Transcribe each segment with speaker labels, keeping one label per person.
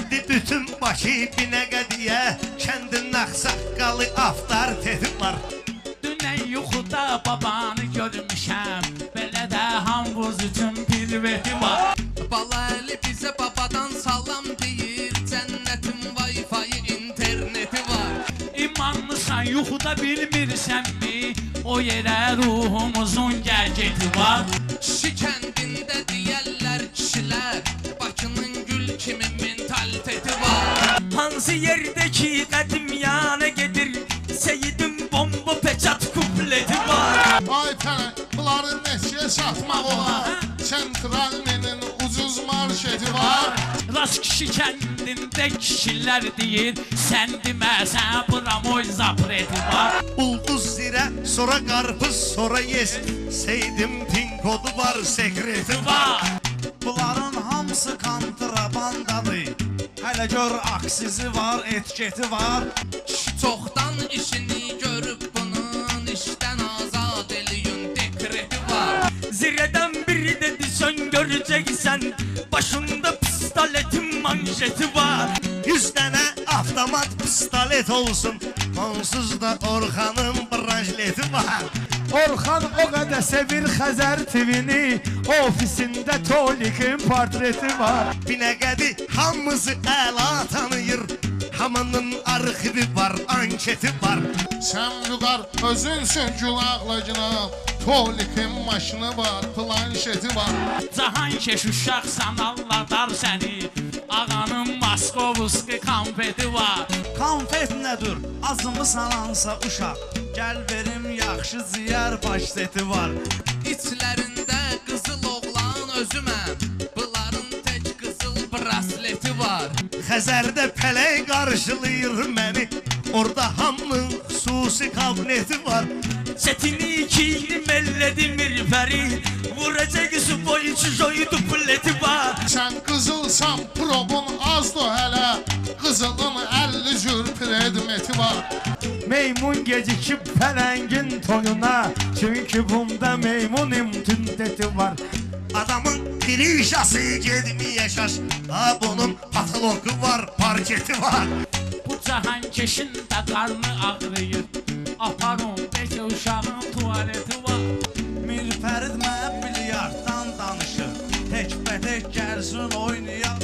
Speaker 1: Gəldi bütün Bakı Binəqədiyə, kəndin ağsaqqalı avtoriteti var.
Speaker 2: Dünən yuxuda babanı görmüşəm, belə də hamvuz üçün pirveti var.
Speaker 3: Bala Əli bizə babadan salam deyir, cənnətin Wi-Fi interneti var.
Speaker 2: İmanlısan yuxuda bilmirsənmi, o yerə ruhumuzun gəlgeti var.
Speaker 3: Kişi kəndində deyərlər kişilər, Bakının gül kimi mentaliteti var.
Speaker 2: Hansı yerdəki qədim yana gedir, Seyidim bomba peçat kupleti var.
Speaker 4: Ay pələk, bunları neçəyə satmaq olar? Sentralmenin ucuz marketi var.
Speaker 2: Rast kişi kəndində kişilər deyir, sən deməsən bramoy zapreti var.
Speaker 1: Ulduz zirə, sonra qarpız, sonra yes. Seydim pin kodu var, sekreti var.
Speaker 5: Bunların hamısı kontrabandadır. Hələ gör aksizi var, etiketi var.
Speaker 3: Kişi çoxdan işini görüb bunun, işdən azad eləyün dekreti var.
Speaker 2: Zirədən biri dedi sən görəcəksən, başında pistoletin manşeti var.
Speaker 1: 100 dənə avtomat pistolet olsun, onsuz da Orxanın branjleti var.
Speaker 5: Orxan o qədər sevir Xəzər TV'ni, ofisində Tolik'in portreti var.
Speaker 1: Binəqədi hamımızı əla tanıyır, hamının arxivi var, anketi var.
Speaker 4: Sən vüqar özünsün gül ağlacına, Tolik'in maşını var, planşeti var.
Speaker 2: Cahan keş uşaqsan alladar səni, ağanın Moskovski konfeti var.
Speaker 5: Konfet nədir? Azımısan ansa uşaq, gəl verim yaxşı ciyər paşteti var.
Speaker 3: İçlərində qızıl oğlan özüməm, bunların tək qızıl brasleti var.
Speaker 1: Xəzərdə pələk qarşılayır məni, orada hamının xüsusi kabineti var.
Speaker 2: Çetini ikiyini melledi mirfəri, vuracaq su boyu çizoyu dupleti var.
Speaker 4: Sən qızılsan, probun azdır hələ, qızılın 50 cür predmeti var.
Speaker 5: Meymun gecikib pələngin toyuna, çünki bunda meymun imtündeti var.
Speaker 1: Adamın klişası gedmiyə şaş, ha bunun patologu var, parketi var.
Speaker 2: Bu cahan keşin də qarnı ağrıyır, aparın bekə uşağın tuvaleti var.
Speaker 5: Mirfərid mənə bilyarddan danışır, təkbətək gəlsin oynayaq.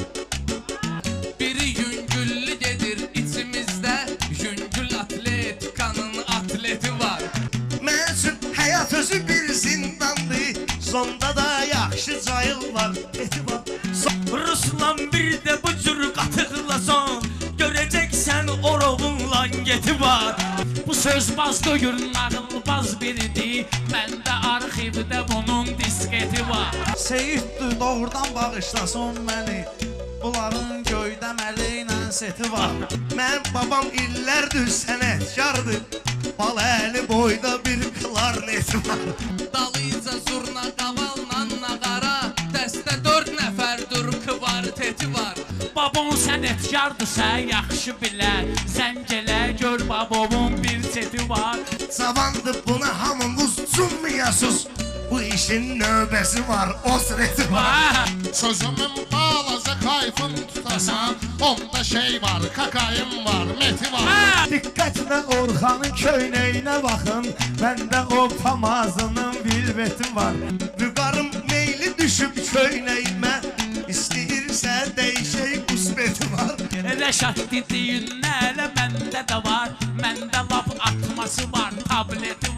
Speaker 3: Biri yüngüllü gedir içimizdə, yüngül atletikanın atleti var.
Speaker 1: Mən üçün həyat özü bir zindandır, sonda da yaxşı cayıl var, eti var.
Speaker 2: Ruslan bir də bu cür qatıqlasan, görəcəksən orovun langeti var. Bu sözbaz döyür nağılbaz biridir, məndə arxivdə bunun disketi var.
Speaker 5: Seyiddir doğrudan bağışlasın məni, bunların göydə məliylə seti var.
Speaker 1: Mənim babam illərdir sənətkardır, bal əli boyda bir klarneti var.
Speaker 3: Dalıyca zurna qavalla nağara, dəstə 4 nəfərdir kvarteti var.
Speaker 2: Babon sənətkardırsa yaxşı bilər, zəng elə gör babamın bir seti var.
Speaker 1: Cavandır buna hamımız cümləyəsiz, bu işin növbəsi var, o süreti var.
Speaker 4: Sözümün balaca kayfın tutasan, onda şey var, kakayım var, meti var.
Speaker 5: Diqqətlə Orxanın köynəyinə baxın, məndə o pamazının bilbeti var.
Speaker 1: Vüqarım meyli düşüb köynəyimə, istəyirsə dəyişək qüsbeti var.
Speaker 2: Rəşad dediyin nələ məndə də var, məndə laf atması var, tableti